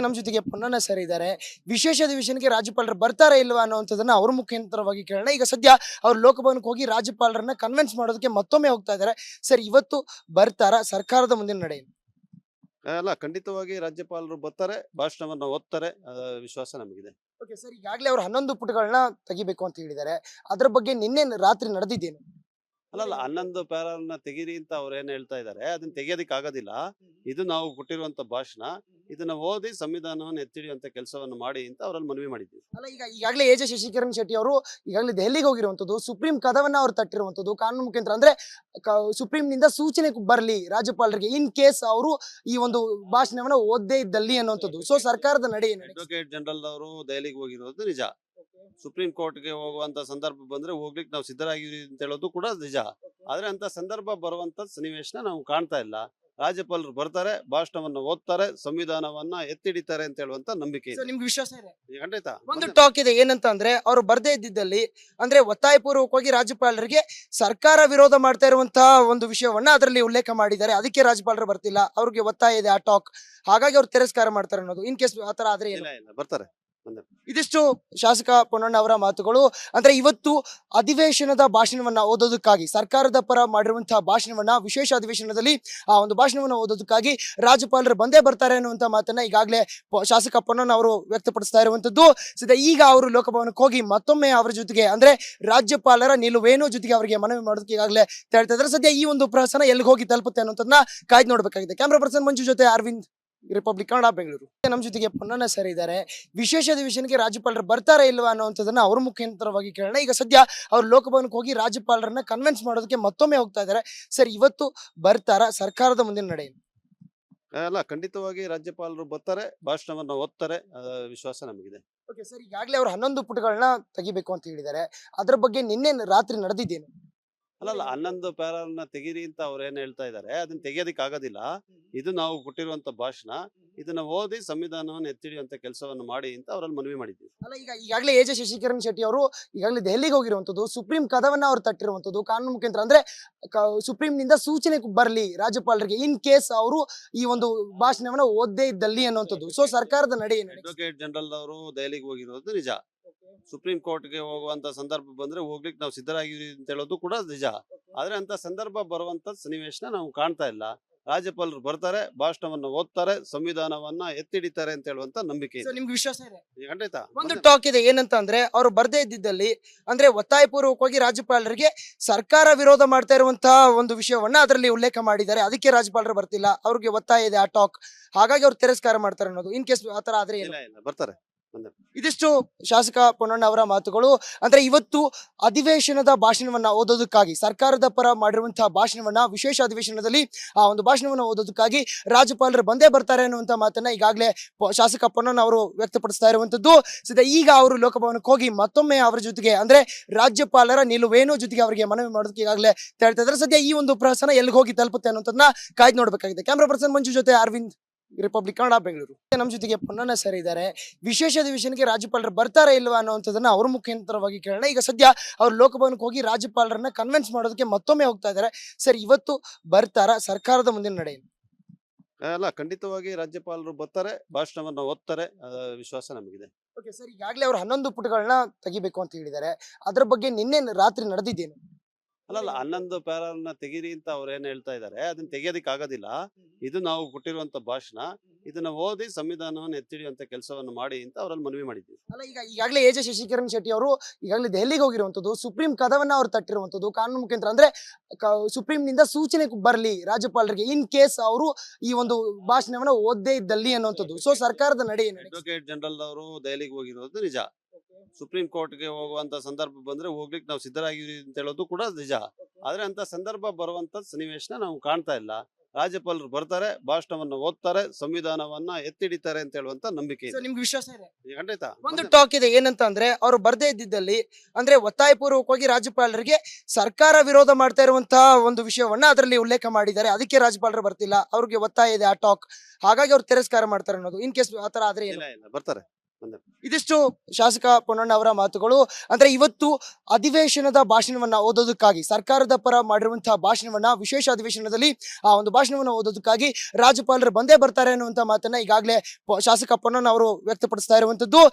ನಮ್ಮ ಜೊತೆಗೆ ಪೊನ್ನಣ್ಣ ಸರ್ ಇದ್ದಾರೆ. ವಿಶೇಷ ಅಧಿವೇಶನಕ್ಕೆ ರಾಜ್ಯಪಾಲರು ಬರ್ತಾರಾ ಇಲ್ವಾ ಅನ್ನುವಂಥದ್ದನ್ನ ಅವ್ರ ಮುಖಾಂತರವಾಗಿ ಕೇಳೋಣ. ಈಗ ಸದ್ಯ ಅವ್ರು ಲೋಕಭವನಕ್ಕೆ ಹೋಗಿ ರಾಜ್ಯಪಾಲರನ್ನ ಕನ್ವಿನ್ಸ್ ಮಾಡೋದಕ್ಕೆ ಮತ್ತೊಮ್ಮೆ ಹೋಗ್ತಾ ಇದ್ದಾರೆ. ಸರ್, ಇವತ್ತು ಬರ್ತಾರಾ? ಸರ್ಕಾರದ ಮುಂದಿನ ನಡೆ ಏನು? ಅಲ್ಲ, ಖಂಡಿತವಾಗಿ ರಾಜ್ಯಪಾಲರು ಬರ್ತಾರೆ, ಭಾಷಣವನ್ನ ಓದ್ತಾರೆ, ವಿಶ್ವಾಸ ನಮಗಿದೆ. ಓಕೆ ಸರ್, ಈಗಾಗಲೇ ಅವ್ರು 11 ಪುಟಗಳನ್ನ ತೆಗಿಬೇಕು ಅಂತ ಹೇಳಿದ್ದಾರೆ. ಅದ್ರ ಬಗ್ಗೆ ನಿನ್ನೆ ರಾತ್ರಿ ನಡೆದಿದ್ದೇನು? ಅಲ್ಲಲ್ಲ, 11 ಪ್ಯಾರನ್ನ ತೆಗೀರಿ ಅಂತ ಅವ್ರು ಏನ್ ಹೇಳ್ತಾ ಇದ್ದಾರೆ, ಅದನ್ನ ತೆಗಿಯೋದಿಕ್ ಆಗೋದಿಲ್ಲ. ಇದು ನಾವು ಕೊಟ್ಟಿರುವಂತ ಭಾಷಣ, ಇದನ್ನ ಓದಿ ಸಂವಿಧಾನವನ್ನು ಎತ್ತಿಡಿಯುವಂತ ಕೆಲಸವನ್ನು ಮಾಡಿ ಅಂತ ಅವರಲ್ಲಿ ಮನವಿ ಮಾಡಿದ್ದೀವಿ. ಅಲ್ಲ, ಈಗಾಗಲೇ ಎ ಜೆ ಶಶಿಕರಣ್ ಶೆಟ್ಟಿ ಅವರು ಈಗಾಗಲೇ ದೆಹಲಿಗೆ ಹೋಗಿರುವಂತದ್ದು, ಸುಪ್ರೀಂ ಕದವನ್ನ ಅವ್ರು ತಟ್ಟಿರುವಂತದ್ದು ಕಾನೂನು ಮುಖಾಂತರ. ಅಂದ್ರೆ ಸುಪ್ರೀಂ ನಿಂದ ಸೂಚನೆ ಬರಲಿ ರಾಜ್ಯಪಾಲರಿಗೆ, ಇನ್ ಕೇಸ್ ಅವರು ಈ ಒಂದು ಭಾಷಣವನ್ನ ಓದ್ದೇ ಇದ್ದಲ್ಲಿ ಅನ್ನುವಂಥದ್ದು. ಸೊ ಸರ್ಕಾರದ ನಡೆ ಏನು? ಅಡ್ವೊಕೇಟ್ ಜನರಲ್ ಅವರು ದೆಹಲಿಗೆ ಹೋಗಿರೋದು ನಿಜ. ಸುಪ್ರೀಂ ಕೋರ್ಟ್ಗೆ ಹೋಗುವಂತ ಸಂದರ್ಭ ಬಂದ್ರೆ ಹೋಗ್ಲಿಕ್ಕೆ ನಾವು ಸಿದ್ಧರಾಗಿದ್ದೀವಿ ಅಂತ ಹೇಳೋದು ಕೂಡ ನಿಜ. ಆದ್ರೆ ಅಂತ ಸಂದರ್ಭ ಬರುವಂತ ಸನ್ನಿವೇಶನ ನಾವು ಕಾಣ್ತಾ ಇಲ್ಲ. ರಾಜ್ಯಪಾಲರು ಬರ್ತಾರೆ, ಭಾಷಣವನ್ನ ಓದ್ತಾರೆ, ಸಂವಿಧಾನವನ್ನ ಎತ್ತಿಡಿತಾರೆ ಅಂತ ಹೇಳುವಂತ ನಂಬಿಕೆ ಇದೆ. ನಿಮ್ಗೆ ವಿಶ್ವಾಸ ಇದೆ? ಖಂಡಿತ. ಒಂದು ಟಾಕ್ ಇದೆ, ಏನಂತ ಅಂದ್ರೆ ಅವ್ರು ಬರ್ದೇ ಇದ್ದಿದ್ದಲ್ಲಿ, ಅಂದ್ರೆ ಒತ್ತಾಯಪೂರ್ವಕವಾಗಿ ರಾಜ್ಯಪಾಲರಿಗೆ ಸರ್ಕಾರ ವಿರೋಧ ಮಾಡ್ತಾ ಇರುವಂತಹ ಒಂದು ವಿಷಯವನ್ನ ಅದರಲ್ಲಿ ಉಲ್ಲೇಖ ಮಾಡಿದ್ದಾರೆ. ಅದಕ್ಕೆ ರಾಜ್ಯಪಾಲರು ಬರ್ತಿಲ್ಲ, ಅವ್ರಿಗೆ ಒತ್ತಾಯ ಇದೆ ಆ ಟಾಕ್, ಹಾಗಾಗಿ ಅವ್ರು ತಿರಸ್ಕಾರ ಮಾಡ್ತಾರೆ ಅನ್ನೋದು. ಇನ್ ಕೇಸ್ ಆತರ ಆದ್ರೆ ಇಲ್ಲ, ಬರ್ತಾರೆ. ಇದಿಷ್ಟು ಶಾಸಕ ಪೊನ್ನಣ್ಣ ಅವರ ಮಾತುಗಳು. ಅಂದ್ರೆ ಇವತ್ತು ಅಧಿವೇಶನದ ಭಾಷಣವನ್ನ ಓದೋದಕ್ಕಾಗಿ, ಸರ್ಕಾರದ ಪರ ಮಾಡಿರುವಂತಹ ಭಾಷಣವನ್ನ ವಿಶೇಷ ಅಧಿವೇಶನದಲ್ಲಿ ಆ ಒಂದು ಭಾಷಣವನ್ನ ಓದೋದಕ್ಕಾಗಿ ರಾಜ್ಯಪಾಲರು ಬಂದೇ ಬರ್ತಾರೆ ಅನ್ನುವಂತ ಮಾತನ್ನ ಈಗಾಗಲೇ ಶಾಸಕ ಪೊನ್ನಣ್ಣ ಅವರು ವ್ಯಕ್ತಪಡಿಸ್ತಾ ಇರುವಂತದ್ದು. ಸದ್ಯ ಈಗ ಅವರು ಲೋಕಭವನಕ್ಕೆ ಹೋಗಿ ಮತ್ತೊಮ್ಮೆ ಅವರ ಜೊತೆಗೆ, ಅಂದ್ರೆ ರಾಜ್ಯಪಾಲರ ನಿಲುವೇನು ಜೊತೆಗೆ ಅವರಿಗೆ ಮನವಿ ಮಾಡೋದಕ್ಕೆ ಈಗಾಗಲೇ ಹೇಳ್ತಾ ಇದ್ದಾರೆ. ಸದ್ಯ ಈ ಒಂದು ಪ್ರಹಸನ ಎಲ್ಲಿಗೆ ಹೋಗಿ ತಲುಪುತ್ತೆ ಅನ್ನೋದನ್ನ ಕಾಯ್ದು ನೋಡ್ಬೇಕಾಗಿದೆ. ಕ್ಯಾಮ್ರಾ ಪರ್ಸನ್ ಮಂಜು ಜೊತೆ ಅರವಿಂದ್, ರಿಪಬ್ಲಿಕ್ ಕನ್ನಡ, ಬೆಂಗಳೂರು. ನಮ್ಮ ಜೊತೆಗೆ ಪೊನ್ನಣ್ಣ ಸರ್ ಇದ್ದಾರೆ. ವಿಶೇಷ ಅಧಿವೇಶನಕ್ಕೆ ರಾಜ್ಯಪಾಲರು ಬರ್ತಾರಾ ಇಲ್ವಾ ಅನ್ನುವಂಥದ್ದನ್ನ ಅವ್ರ ಮುಖಾಂತರವಾಗಿ ಕೇಳೋಣ. ಈಗ ಸದ್ಯ ಅವ್ರು ಲೋಕಭವನಕ್ಕೆ ಹೋಗಿ ರಾಜ್ಯಪಾಲರನ್ನ ಕನ್ವಿನ್ಸ್ ಮಾಡೋದಕ್ಕೆ ಮತ್ತೊಮ್ಮೆ ಹೋಗ್ತಾ ಇದ್ದಾರೆ. ಸರ್, ಇವತ್ತು ಬರ್ತಾರಾ? ಸರ್ಕಾರದ ಮುಂದಿನ ನಡೆ ಏನು? ಅಲ್ಲ, ಖಂಡಿತವಾಗಿ ರಾಜ್ಯಪಾಲರು ಬರ್ತಾರೆ, ಭಾಷಣವನ್ನ ಓದ್ತಾರೆ, ವಿಶ್ವಾಸ ನಮಗಿದೆ. ಓಕೆ ಸರ್, ಈಗಾಗಲೇ ಅವ್ರು 11 ಪುಟಗಳನ್ನ ತೆಗಿಬೇಕು ಅಂತ ಹೇಳಿದ್ದಾರೆ. ಅದ್ರ ಬಗ್ಗೆ ನಿನ್ನೆ ರಾತ್ರಿ ನಡೆದಿದ್ದೇನು? ಅಲ್ಲಲ್ಲ, 11 ಪ್ಯಾರನ್ನ ತೆಗೀರಿ ಅಂತ ಅವ್ರು ಏನ್ ಹೇಳ್ತಾ ಇದ್ದಾರೆ, ಅದನ್ನ ತೆಗಿಯೋದಿಕ್ ಆಗೋದಿಲ್ಲ. ಇದು ನಾವು ಕೊಟ್ಟಿರುವಂತ ಭಾಷಣ, ಇದನ್ನ ಓದಿ ಸಂವಿಧಾನವನ್ನು ಎತ್ತಿಡಿಯುವಂತ ಕೆಲಸವನ್ನು ಮಾಡಿ ಅಂತ ಅವರಲ್ಲಿ ಮನವಿ ಮಾಡಿದ್ದೀವಿ. ಅಲ್ಲ, ಈಗಾಗಲೇ ಎ ಜೆ ಶಶಿಕರಣ್ ಶೆಟ್ಟಿ ಅವರು ಈಗಾಗಲೇ ದೆಹಲಿಗೆ ಹೋಗಿರುವಂತದ್ದು, ಸುಪ್ರೀಂ ಕದವನ್ನ ಅವ್ರು ತಟ್ಟಿರುವಂತದ್ದು ಕಾನೂನು ಮುಖಾಂತರ. ಅಂದ್ರೆ ಸುಪ್ರೀಂ ನಿಂದ ಸೂಚನೆ ಬರಲಿ ರಾಜ್ಯಪಾಲರಿಗೆ, ಇನ್ ಕೇಸ್ ಅವರು ಈ ಒಂದು ಭಾಷಣವನ್ನ ಓದ್ದೇ ಇದ್ದಲ್ಲಿ ಅನ್ನುವಂಥದ್ದು. ಸೊ ಸರ್ಕಾರದ ನಡೆ ಏನು? ಅಡ್ವೊಕೇಟ್ ಜನರಲ್ ಅವರು ದೆಹಲಿಗೆ ಹೋಗಿರೋದು ನಿಜ. ಸುಪ್ರೀಂ ಕೋರ್ಟ್ಗೆ ಹೋಗುವಂತ ಸಂದರ್ಭ ಬಂದ್ರೆ ಹೋಗ್ಲಿಕ್ಕೆ ನಾವು ಸಿದ್ಧರಾಗಿದ್ದೀವಿ ಅಂತ ಹೇಳೋದು ಕೂಡ ನಿಜ. ಆದ್ರೆ ಅಂತ ಸಂದರ್ಭ ಬರುವಂತ ಸನ್ನಿವೇಶನ ನಾವು ಕಾಣ್ತಾ ಇಲ್ಲ. ರಾಜ್ಯಪಾಲರು ಬರ್ತಾರೆ, ಭಾಷಣವನ್ನ ಓದ್ತಾರೆ, ಸಂವಿಧಾನವನ್ನ ಎತ್ತಿಡಿತಾರೆ ಅಂತ ಹೇಳುವಂತ ನಂಬಿಕೆ ಇದೆ. ನಿಮ್ಗೆ ವಿಶ್ವಾಸ ಇದೆ? ಖಂಡಿತ. ಒಂದು ಟಾಕ್ ಇದೆ, ಏನಂತ ಅಂದ್ರೆ ಅವ್ರು ಬರ್ದೇ ಇದ್ದಿದ್ದಲ್ಲಿ, ಅಂದ್ರೆ ಒತ್ತಾಯಪೂರ್ವಕವಾಗಿ ರಾಜ್ಯಪಾಲರಿಗೆ ಸರ್ಕಾರ ವಿರೋಧ ಮಾಡ್ತಾ ಇರುವಂತಹ ಒಂದು ವಿಷಯವನ್ನ ಅದರಲ್ಲಿ ಉಲ್ಲೇಖ ಮಾಡಿದ್ದಾರೆ. ಅದಕ್ಕೆ ರಾಜ್ಯಪಾಲರು ಬರ್ತಿಲ್ಲ, ಅವ್ರಿಗೆ ಒತ್ತಾಯ ಇದೆ ಆ ಟಾಕ್, ಹಾಗಾಗಿ ಅವ್ರು ತಿರಸ್ಕಾರ ಮಾಡ್ತಾರೆ ಅನ್ನೋದು. ಇನ್ ಕೇಸ್ ಆತರ ಆದ್ರೆ ಇಲ್ಲ, ಬರ್ತಾರೆ. ಇದಿಷ್ಟು ಶಾಸಕ ಪೊನ್ನಣ್ಣ ಅವರ ಮಾತುಗಳು. ಅಂದ್ರೆ ಇವತ್ತು ಅಧಿವೇಶನದ ಭಾಷಣವನ್ನ ಓದೋದಕ್ಕಾಗಿ, ಸರ್ಕಾರದ ಪರ ಮಾಡಿರುವಂತಹ ಭಾಷಣವನ್ನ ವಿಶೇಷ ಅಧಿವೇಶನದಲ್ಲಿ ಆ ಒಂದು ಭಾಷಣವನ್ನ ಓದೋದಕ್ಕಾಗಿ ರಾಜ್ಯಪಾಲರು ಬಂದೇ ಬರ್ತಾರೆ ಅನ್ನುವಂತ ಮಾತನ್ನ ಈಗಾಗಲೇ ಶಾಸಕ ಪೊನ್ನಣ್ಣ ಅವರು ವ್ಯಕ್ತಪಡಿಸ್ತಾ ಇರುವಂತದ್ದು. ಸದ್ಯ ಈಗ ಅವರು ಲೋಕಭವನಕ್ಕೆ ಹೋಗಿ ಮತ್ತೊಮ್ಮೆ ಅವರ ಜೊತೆಗೆ, ಅಂದ್ರೆ ರಾಜ್ಯಪಾಲರ ನಿಲುವೇನು ಜೊತೆಗೆ ಅವರಿಗೆ ಮನವಿ ಮಾಡೋದಕ್ಕೆ ಈಗಾಗಲೇ ಹೇಳ್ತಾ ಇದ್ದಾರೆ. ಸದ್ಯ ಈ ಒಂದು ಪ್ರಹಸನ ಎಲ್ಲಿಗೆ ಹೋಗಿ ತಲುಪುತ್ತೆ ಅನ್ನೋದನ್ನ ಕಾಯ್ದು ನೋಡ್ಬೇಕಾಗಿದೆ. ಕ್ಯಾಮ್ರಾ ಪರ್ಸನ್ ಮಂಜು ಜೊತೆ ಅರವಿಂದ್, ರಿಪಬ್ಲಿಕ್ ಕನ್ನಡ, ಬೆಂಗಳೂರು. ನಮ್ಮ ಜೊತೆಗೆ ಪೊನ್ನಣ್ಣ ಸರ್ ಇದ್ದಾರೆ. ವಿಶೇಷ ಅಧಿವೇಶನಕ್ಕೆ ರಾಜ್ಯಪಾಲರು ಬರ್ತಾರಾ ಇಲ್ವಾ ಅನ್ನುವಂಥದ್ದನ್ನ ಅವ್ರ ಮುಖಾಂತರವಾಗಿ ಕೇಳೋಣ. ಈಗ ಸದ್ಯ ಅವ್ರು ಲೋಕಭವನಕ್ಕೆ ಹೋಗಿ ರಾಜ್ಯಪಾಲರನ್ನ ಕನ್ವಿನ್ಸ್ ಮಾಡೋದಕ್ಕೆ ಮತ್ತೊಮ್ಮೆ ಹೋಗ್ತಾ ಇದ್ದಾರೆ. ಸರ್, ಇವತ್ತು ಬರ್ತಾರಾ? ಸರ್ಕಾರದ ಮುಂದಿನ ನಡೆ ಏನು? ಅಲ್ಲ, ಖಂಡಿತವಾಗಿ ರಾಜ್ಯಪಾಲರು ಬರ್ತಾರೆ, ಭಾಷಣವನ್ನ ಓದ್ತಾರೆ, ವಿಶ್ವಾಸ ನಮಗಿದೆ. ಓಕೆ ಸರ್, ಈಗಾಗಲೇ ಅವ್ರು 11 ಪುಟಗಳನ್ನ ತೆಗಿಬೇಕು ಅಂತ ಹೇಳಿದ್ದಾರೆ. ಅದ್ರ ಬಗ್ಗೆ ನಿನ್ನೆ ರಾತ್ರಿ ನಡೆದಿದ್ದೇನು? ಅಲ್ಲಲ್ಲ, 11 ಪ್ಯಾರನ್ನ ತೆಗೀರಿ ಅಂತ ಅವ್ರು ಏನ್ ಹೇಳ್ತಾ ಇದ್ದಾರೆ, ಅದನ್ನ ತೆಗಿಯೋದಿಕ್ ಆಗೋದಿಲ್ಲ. ಇದು ನಾವು ಕೊಟ್ಟಿರುವಂತ ಭಾಷಣ, ಇದನ್ನ ಓದಿ ಸಂವಿಧಾನವನ್ನು ಎತ್ತಿಡಿಯುವಂತ ಕೆಲಸವನ್ನು ಮಾಡಿ ಅಂತ ಅವರಲ್ಲಿ ಮನವಿ ಮಾಡಿದ್ದೀವಿ. ಅಲ್ಲ, ಈಗಾಗಲೇ ಎ ಜೆ ಶಶಿಕರಣ್ ಶೆಟ್ಟಿ ಅವರು ಈಗಾಗಲೇ ದೆಹಲಿಗೆ ಹೋಗಿರುವಂತದ್ದು, ಸುಪ್ರೀಂ ಕದವನ್ನ ಅವ್ರು ತಟ್ಟಿರುವಂತದ್ದು ಕಾನೂನು ಮುಖಾಂತರ. ಅಂದ್ರೆ ಸುಪ್ರೀಂ ನಿಂದ ಸೂಚನೆ ಬರಲಿ ರಾಜ್ಯಪಾಲರಿಗೆ, ಇನ್ ಕೇಸ್ ಅವರು ಈ ಒಂದು ಭಾಷಣವನ್ನ ಓದ್ದೇ ಇದ್ದಲ್ಲಿ ಅನ್ನುವಂಥದ್ದು. ಸೊ ಸರ್ಕಾರದ ನಡೆ ಏನು? ಅಡ್ವೊಕೇಟ್ ಜನರಲ್ ಅವರು ದೆಹಲಿಗೆ ಹೋಗಿರೋದು ನಿಜ. ಸುಪ್ರೀಂ ಕೋರ್ಟ್ಗೆ ಹೋಗುವಂತ ಸಂದರ್ಭ ಬಂದ್ರೆ ಹೋಗ್ಲಿಕ್ಕೆ ನಾವು ಸಿದ್ಧರಾಗಿದ್ದೀವಿ ಅಂತ ಹೇಳೋದು ಕೂಡ ನಿಜ. ಆದ್ರೆ ಅಂತ ಸಂದರ್ಭ ಬರುವಂತ ಸನ್ನಿವೇಶನ ನಾವು ಕಾಣ್ತಾ ಇಲ್ಲ. ರಾಜ್ಯಪಾಲರು ಬರ್ತಾರೆ, ಭಾಷಣವನ್ನ ಓದ್ತಾರೆ, ಸಂವಿಧಾನವನ್ನ ಎತ್ತಿಡಿತಾರೆ ಅಂತ ಹೇಳುವಂತ ನಂಬಿಕೆ ಇದೆ. ನಿಮ್ಗೆ ವಿಶ್ವಾಸ ಇದೆ? ಖಂಡಿತ. ಒಂದು ಟಾಕ್ ಇದೆ, ಏನಂತ ಅಂದ್ರೆ ಅವ್ರು ಬರ್ದೇ ಇದ್ದಿದ್ದಲ್ಲಿ, ಅಂದ್ರೆ ಒತ್ತಾಯಪೂರ್ವಕವಾಗಿ ರಾಜ್ಯಪಾಲರಿಗೆ ಸರ್ಕಾರ ವಿರೋಧ ಮಾಡ್ತಾ ಇರುವಂತಹ ಒಂದು ವಿಷಯವನ್ನ ಅದರಲ್ಲಿ ಉಲ್ಲೇಖ ಮಾಡಿದ್ದಾರೆ. ಅದಕ್ಕೆ ರಾಜ್ಯಪಾಲರು ಬರ್ತಿಲ್ಲ, ಅವ್ರಿಗೆ ಒತ್ತಾಯ ಇದೆ ಆ ಟಾಕ್, ಹಾಗಾಗಿ ಅವ್ರು ತಿರಸ್ಕಾರ ಮಾಡ್ತಾರೆ ಅನ್ನೋದು. ಇನ್ ಕೇಸ್ ಆತರ ಆದ್ರೆ ಇಲ್ಲ, ಬರ್ತಾರೆ. ಇದಿಷ್ಟು ಶಾಸಕ ಪೊನ್ನಣ್ಣ ಅವರ ಮಾತುಗಳು. ಅಂದ್ರೆ ಇವತ್ತು ಅಧಿವೇಶನದ ಭಾಷಣವನ್ನ ಓದೋದಕ್ಕಾಗಿ ಸರ್ಕಾರದ ಪರ ಮಾಡಿರುವಂತಹ ಭಾಷಣವನ್ನ ವಿಶೇಷ ಅಧಿವೇಶನದಲ್ಲಿ ಆ ಒಂದು ಭಾಷಣವನ್ನ ಓದೋದಕ್ಕಾಗಿ ರಾಜ್ಯಪಾಲರು ಬಂದೇ ಬರ್ತಾರೆ ಅನ್ನುವಂತ ಮಾತನ್ನ ಈಗಾಗಲೇ ಶಾಸಕ ಪೊನ್ನಣ್ಣ ಅವರು ವ್ಯಕ್ತಪಡಿಸ್ತಾ ಇರುವಂತದ್ದು.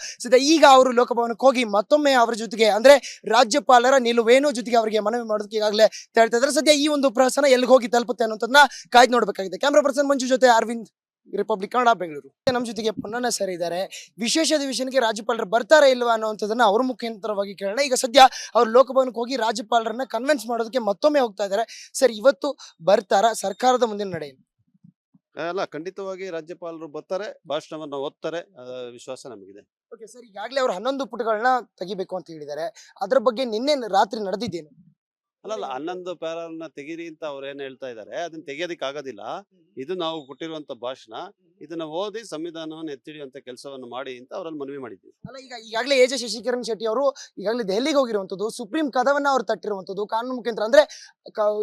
ಈಗ ಅವರು ಲೋಕಭವನಕ್ಕೆ ಹೋಗಿ ಮತ್ತೊಮ್ಮೆ ಅವರ ಜೊತೆಗೆ ಅಂದ್ರೆ ರಾಜ್ಯಪಾಲರ ನಿಲುವೇನು ಜೊತೆಗೆ ಅವರಿಗೆ ಮನವಿ ಮಾಡೋದಕ್ಕೆ ಈಗಾಗಲೇ ಹೇಳ್ತಾ ಇದ್ದಾರೆ. ಸದ್ಯ ಈ ಒಂದು ಪ್ರಹಸನ ಎಲ್ಲಿಗೆ ಹೋಗಿ ತಲುಪುತ್ತೆ ಅನ್ನೋದನ್ನ ಕಾಯ್ದು ನೋಡ್ಬೇಕಾಗಿದೆ. ಕ್ಯಾಮ್ರಾ ಪರ್ಸನ್ ಮಂಜು ಜೊತೆ ಅರವಿಂದ್, ರಿಪಬ್ಲಿಕ್ ಕನ್ನಡ, ಬೆಂಗಳೂರು. ನಮ್ಮ ಜೊತೆಗೆ ಪೊನ್ನಣ್ಣ ಸರ್ ಇದ್ದಾರೆ. ವಿಶೇಷ ಅಧಿವೇಶನಕ್ಕೆ ರಾಜ್ಯಪಾಲರು ಬರ್ತಾರಾ ಇಲ್ವಾ ಅನ್ನುವಂಥದ್ದನ್ನ ಅವ್ರ ಮುಖಾಂತರವಾಗಿ ಕೇಳೋಣ. ಈಗ ಸದ್ಯ ಅವ್ರು ಲೋಕಭವನಕ್ಕೆ ಹೋಗಿ ರಾಜ್ಯಪಾಲರನ್ನ ಕನ್ವಿನ್ಸ್ ಮಾಡೋದಕ್ಕೆ ಮತ್ತೊಮ್ಮೆ ಹೋಗ್ತಾ ಇದ್ದಾರೆ. ಸರ್, ಇವತ್ತು ಬರ್ತಾರಾ? ಸರ್ಕಾರದ ಮುಂದಿನ ನಡೆ ಏನು? ಅಲ್ಲ, ಖಂಡಿತವಾಗಿ ರಾಜ್ಯಪಾಲರು ಬರ್ತಾರೆ, ಭಾಷಣವನ್ನ ಓದ್ತಾರೆ, ವಿಶ್ವಾಸ ನಮಗಿದೆ. ಓಕೆ ಸರ್, ಈಗಾಗಲೇ ಅವ್ರು 11 ಪುಟಗಳನ್ನ ತೆಗಿಬೇಕು ಅಂತ ಹೇಳಿದ್ದಾರೆ. ಅದ್ರ ಬಗ್ಗೆ ನಿನ್ನೆ ರಾತ್ರಿ ನಡೆದಿದ್ದೇನು? ಅಲ್ಲಲ್ಲ, 11 ಪ್ಯಾರನ್ನ ತೆಗೀರಿ ಅಂತ ಅವ್ರು ಏನ್ ಹೇಳ್ತಾ ಇದಾರೆ, ಅದನ್ನ ತೆಗಿಯೋದಿಕ್ ಆಗೋದಿಲ್ಲ. ಇದು ನಾವು ಕೊಟ್ಟಿರುವಂತ ಭಾಷಣ, ಇದನ್ನ ಓದಿ ಸಂವಿಧಾನವನ್ನು ಎತ್ತಿಡಿಯುವಂತ ಕೆಲಸವನ್ನು ಮಾಡಿ ಅಂತ ಅವರಲ್ಲಿ ಮನವಿ ಮಾಡಿದ್ವಿ. ಅಲ್ಲ, ಈಗಾಗಲೇ ಎ ಜೆ ಶಶಿಕರಣ್ ಶೆಟ್ಟಿ ಅವರು ಈಗಾಗಲೇ ದೆಹಲಿಗೆ ಹೋಗಿರುವಂತದ್ದು, ಸುಪ್ರೀಂ ಕದವನ್ನ ಅವ್ರು ತಟ್ಟಿರುವಂತದ್ದು ಕಾನೂನು ಮುಖಾಂತರ. ಅಂದ್ರೆ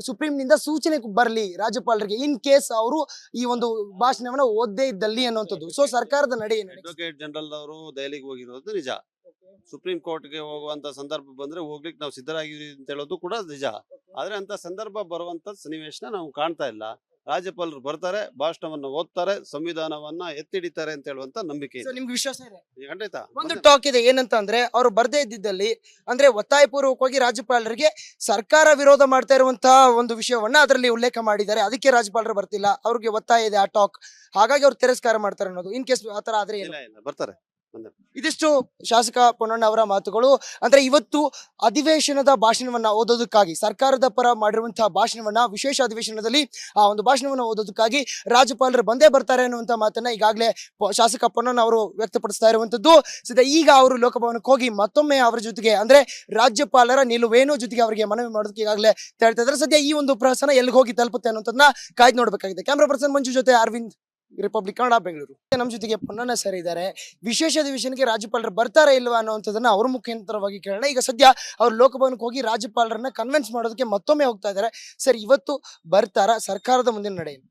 ಸುಪ್ರೀಂ ನಿಂದ ಸೂಚನೆ ಬರಲಿ ರಾಜ್ಯಪಾಲರಿಗೆ ಇನ್ ಕೇಸ್ ಅವರು ಈ ಒಂದು ಭಾಷಣವನ್ನ ಓದದೇ ಇದ್ದಲ್ಲಿ ಅನ್ನುವಂಥದ್ದು. ಸೊ ಸರ್ಕಾರದ ನಡೆ ಏನು? ಅಡ್ವೊಕೇಟ್ ಜನರಲ್ ಅವರು ದೆಹಲಿಗೆ ಹೋಗಿರೋದು ನಿಜ. ಸುಪ್ರೀಂ ಕೋರ್ಟ್ಗೆ ಹೋಗುವಂತ ಸಂದರ್ಭ ಬಂದ್ರೆ ಹೋಗ್ಲಿಕ್ಕೆ ನಾವು ಸಿದ್ಧರಾಗಿದ್ದೀವಿ ಅಂತ ಹೇಳೋದು ಕೂಡ ನಿಜ. ಆದ್ರೆ ಅಂತ ಸಂದರ್ಭ ಬರುವಂತ ಸನ್ನಿವೇಶನ ನಾವು ಕಾಣ್ತಾ ಇಲ್ಲ. ರಾಜ್ಯಪಾಲರು ಬರ್ತಾರೆ, ಭಾಷಣವನ್ನ ಓದ್ತಾರೆ, ಸಂವಿಧಾನವನ್ನ ಎತ್ತಿಡಿತಾರೆ ಅಂತ ಹೇಳುವಂತ ನಂಬಿಕೆ ಇದೆ. ನಿಮ್ಗೆ ವಿಶ್ವಾಸ ಇದೆ? ಖಂಡಿತ. ಒಂದು ಟಾಕ್ ಇದೆ, ಏನಂತ ಅಂದ್ರೆ ಅವ್ರು ಬರ್ದೇ ಇದ್ದಿದ್ದಲ್ಲಿ ಅಂದ್ರೆ ಒತ್ತಾಯಪೂರ್ವಕವಾಗಿ ರಾಜ್ಯಪಾಲರಿಗೆ ಸರ್ಕಾರ ವಿರೋಧ ಮಾಡ್ತಾ ಇರುವಂತಹ ಒಂದು ವಿಷಯವನ್ನ ಅದರಲ್ಲಿ ಉಲ್ಲೇಖ ಮಾಡಿದ್ದಾರೆ. ಅದಕ್ಕೆ ರಾಜ್ಯಪಾಲರು ಬರ್ತಿಲ್ಲ, ಅವ್ರಿಗೆ ಒತ್ತಾಯ ಇದೆ ಆ ಟಾಕ್, ಹಾಗಾಗಿ ಅವ್ರು ತಿರಸ್ಕಾರ ಮಾಡ್ತಾರೆ ಅನ್ನೋದು. ಇನ್ ಕೇಸ್ ಆತರ ಆದ್ರೆ ಇಲ್ಲ, ಬರ್ತಾರೆ. ಇದಿಷ್ಟು ಶಾಸಕ ಪೊನ್ನಣ್ಣ ಅವರ ಮಾತುಗಳು. ಅಂದ್ರೆ ಇವತ್ತು ಅಧಿವೇಶನದ ಭಾಷಣವನ್ನ ಓದೋದಕ್ಕಾಗಿ ಸರ್ಕಾರದ ಪರ ಮಾಡಿರುವಂತಹ ಭಾಷಣವನ್ನ ವಿಶೇಷ ಅಧಿವೇಶನದಲ್ಲಿ ಆ ಒಂದು ಭಾಷಣವನ್ನ ಓದೋದಕ್ಕಾಗಿ ರಾಜ್ಯಪಾಲರು ಬಂದೇ ಬರ್ತಾರೆ ಅನ್ನುವಂತ ಮಾತನ್ನ ಈಗಾಗಲೇ ಶಾಸಕ ಪೊನ್ನಣ್ಣ ಅವರು ವ್ಯಕ್ತಪಡಿಸ್ತಾ ಇರುವಂತದ್ದು. ಈಗ ಅವರು ಲೋಕಭವನಕ್ಕೆ ಹೋಗಿ ಮತ್ತೊಮ್ಮೆ ಅವರ ಜೊತೆಗೆ ಅಂದ್ರೆ ರಾಜ್ಯಪಾಲರ ನಿಲುವೇನು ಜೊತೆಗೆ ಅವರಿಗೆ ಮನವಿ ಮಾಡೋದಕ್ಕೆ ಈಗಾಗಲೇ ಹೇಳ್ತಾ ಇದ್ದಾರೆ. ಸದ್ಯ ಈ ಒಂದು ಪ್ರಹಸನ ಎಲ್ಲಿಗೆ ಹೋಗಿ ತಲುಪುತ್ತೆ ಅನ್ನೋದನ್ನ ಕಾಯ್ದು ನೋಡ್ಬೇಕಾಗಿದೆ. ಕ್ಯಾಮ್ರಾ ಪರ್ಸನ್ ಮಂಜು ಜೊತೆ ಅರವಿಂದ್, ರಿಪಬ್ಲಿಕ್ ಕನ್ನಡ, ಬೆಂಗಳೂರು. ನಮ್ಮ ಜೊತೆಗೆ ಪೊನ್ನಣ್ಣ ಸರ್ ಇದ್ದಾರೆ. ವಿಶೇಷ ಅಧಿವೇಶನಕ್ಕೆ ರಾಜ್ಯಪಾಲರು ಬರ್ತಾರಾ ಇಲ್ವಾ ಅನ್ನುವಂಥದ್ದನ್ನ ಅವ್ರ ಮುಖಾಂತರವಾಗಿ ಕೇಳೋಣ. ಈಗ ಸದ್ಯ ಅವ್ರು ಲೋಕಭವನಕ್ಕೆ ಹೋಗಿ ರಾಜ್ಯಪಾಲರನ್ನ ಕನ್ವಿನ್ಸ್ ಮಾಡೋದಕ್ಕೆ ಮತ್ತೊಮ್ಮೆ ಹೋಗ್ತಾ ಇದ್ದಾರೆ. ಸರ್, ಇವತ್ತು ಬರ್ತಾರಾ? ಸರ್ಕಾರದ ಮುಂದಿನ ನಡೆ ಏನು?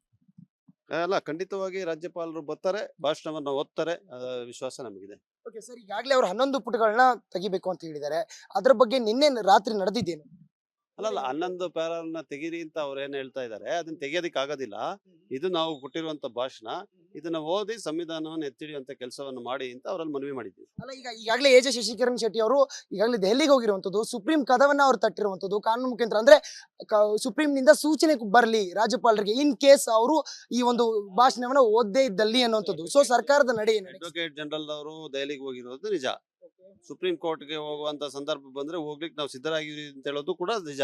ಅಲ್ಲ, ಖಂಡಿತವಾಗಿ ರಾಜ್ಯಪಾಲರು ಬರ್ತಾರೆ, ಭಾಷಣವನ್ನ ಓದ್ತಾರೆ, ವಿಶ್ವಾಸ ನಮಗಿದೆ. ಓಕೆ ಸರ್, ಈಗಾಗಲೇ ಅವ್ರು 11 ಪುಟಗಳನ್ನ ತೆಗಿಬೇಕು ಅಂತ ಹೇಳಿದ್ದಾರೆ. ಅದ್ರ ಬಗ್ಗೆ ನಿನ್ನೆ ರಾತ್ರಿ ನಡೆದಿದ್ದೇನು? ಅಲ್ಲಲ್ಲ, 11 ಪ್ಯಾರನ್ನ ತೆಗೀರಿ ಅಂತ ಅವ್ರು ಏನ್ ಹೇಳ್ತಾ ಇದಾರೆ, ಅದನ್ನ ತೆಗಿಯೋದಿಕ್ ಆಗೋದಿಲ್ಲ. ಇದು ನಾವು ಕೊಟ್ಟಿರುವಂತ ಭಾಷಣ, ಇದನ್ನ ಓದಿ ಸಂವಿಧಾನವನ್ನು ಎತ್ತಿಡಿಯುವಂತ ಕೆಲಸವನ್ನು ಮಾಡಿ ಅಂತ ಅವರಲ್ಲಿ ಮನವಿ ಮಾಡಿದ್ವಿ. ಅಲ್ಲ, ಈಗಾಗಲೇ ಎ ಜೆ ಶಶಿಕರಣ್ ಶೆಟ್ಟಿ ಅವರು ಈಗಾಗಲೇ ದೆಹಲಿಗೆ ಹೋಗಿರುವಂತದ್ದು, ಸುಪ್ರೀಂ ಕದವನ್ನ ಅವ್ರು ತಟ್ಟಿರುವಂತದ್ದು ಕಾನೂನು ಮುಖಾಂತರ. ಅಂದ್ರೆ ಸುಪ್ರೀಂ ನಿಂದ ಸೂಚನೆ ಬರಲಿ ರಾಜ್ಯಪಾಲರಿಗೆ ಇನ್ ಕೇಸ್ ಅವರು ಈ ಒಂದು ಭಾಷಣವನ್ನ ಓದದೇ ಇದ್ದಲ್ಲಿ ಅನ್ನುವಂಥದ್ದು. ಸೊ ಸರ್ಕಾರದ ನಡೆ ಏನು? ಅಡ್ವೊಕೇಟ್ ಜನರಲ್ ಅವರು ದೆಹಲಿಗೆ ಹೋಗಿರೋದು ನಿಜ. ಸುಪ್ರೀಂ ಕೋರ್ಟ್ಗೆ ಹೋಗುವಂತ ಸಂದರ್ಭ ಬಂದ್ರೆ ಹೋಗ್ಲಿಕ್ಕೆ ನಾವು ಸಿದ್ಧರಾಗಿದ್ದೀವಿ ಅಂತ ಹೇಳೋದು ಕೂಡ ನಿಜ.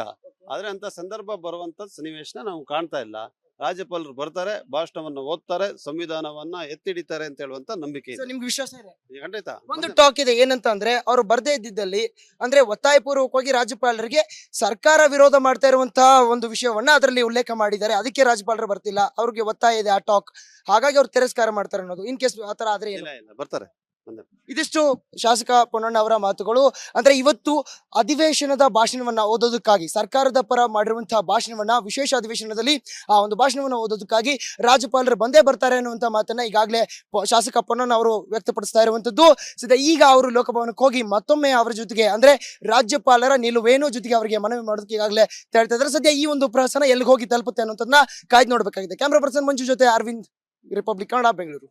ಆದ್ರೆ ಅಂತ ಸಂದರ್ಭ ಬರುವಂತ ಸನ್ನಿವೇಶನ ನಾವು ಕಾಣ್ತಾ ಇಲ್ಲ. ರಾಜ್ಯಪಾಲರು ಬರ್ತಾರೆ, ಭಾಷಣವನ್ನ ಓದ್ತಾರೆ, ಸಂವಿಧಾನವನ್ನ ಎತ್ತಿಡಿತಾರೆ ಅಂತ ಹೇಳುವಂತ ನಂಬಿಕೆ ಇದೆ. ನಿಮ್ಗೆ ವಿಶ್ವಾಸ ಇದೆ? ಖಂಡಿತ. ಒಂದು ಟಾಕ್ ಇದೆ, ಏನಂತ ಅಂದ್ರೆ ಅವ್ರು ಬರ್ದೇ ಇದ್ದಿದ್ದಲ್ಲಿ ಅಂದ್ರೆ ಒತ್ತಾಯಪೂರ್ವಕವಾಗಿ ರಾಜ್ಯಪಾಲರಿಗೆ ಸರ್ಕಾರ ವಿರೋಧ ಮಾಡ್ತಾ ಇರುವಂತಹ ಒಂದು ವಿಷಯವನ್ನ ಅದರಲ್ಲಿ ಉಲ್ಲೇಖ ಮಾಡಿದ್ದಾರೆ. ಅದಕ್ಕೆ ರಾಜ್ಯಪಾಲರು ಬರ್ತಿಲ್ಲ, ಅವ್ರಿಗೆ ಒತ್ತಾಯ ಇದೆ ಆ ಟಾಕ್, ಹಾಗಾಗಿ ಅವ್ರು ತಿರಸ್ಕಾರ ಮಾಡ್ತಾರೆ ಅನ್ನೋದು. ಇನ್ ಕೇಸ್ ಆತರ ಆದ್ರೆ ಇಲ್ಲ, ಬರ್ತಾರೆ. ಇದಿಷ್ಟು ಶಾಸಕ ಪೊನ್ನಣ್ಣ ಅವರ ಮಾತುಗಳು. ಅಂದ್ರೆ ಇವತ್ತು ಅಧಿವೇಶನದ ಭಾಷಣವನ್ನ ಓದೋದಕ್ಕಾಗಿ ಸರ್ಕಾರದ ಪರ ಮಾಡಿರುವಂತಹ ಭಾಷಣವನ್ನ ವಿಶೇಷ ಅಧಿವೇಶನದಲ್ಲಿ ಆ ಒಂದು ಭಾಷಣವನ್ನ ಓದೋದಕ್ಕಾಗಿ ರಾಜ್ಯಪಾಲರು ಬಂದೇ ಬರ್ತಾರೆ ಅನ್ನುವಂತ ಮಾತನ್ನ ಈಗಾಗಲೇ ಶಾಸಕ ಪೊನ್ನಣ್ಣ ಅವರು ವ್ಯಕ್ತಪಡಿಸ್ತಾ ಇರುವಂತದ್ದು. ಈಗ ಅವರು ಲೋಕಭವನಕ್ಕೆ ಹೋಗಿ ಮತ್ತೊಮ್ಮೆ ಅವರ ಜೊತೆಗೆ ಅಂದ್ರೆ ರಾಜ್ಯಪಾಲರ ನಿಲುವೇನು ಜೊತೆಗೆ ಅವರಿಗೆ ಮನವಿ ಮಾಡೋದಕ್ಕೆ ಈಗಾಗಲೇ ಹೇಳ್ತಾ ಇದ್ದಾರೆ. ಸದ್ಯ ಈ ಒಂದು ಪ್ರಹಸನ ಎಲ್ಲಿಗೆ ಹೋಗಿ ತಲುಪುತ್ತೆ ಅನ್ನೋದನ್ನ ಕಾಯ್ದು ನೋಡ್ಬೇಕಾಗಿದೆ. ಕ್ಯಾಮ್ರಾ ಪರ್ಸನ್ ಮಂಜು ಜೊತೆ ಅರವಿಂದ್, ರಿಪಬ್ಲಿಕ್ ಕನ್ನಡ, ಬೆಂಗಳೂರು.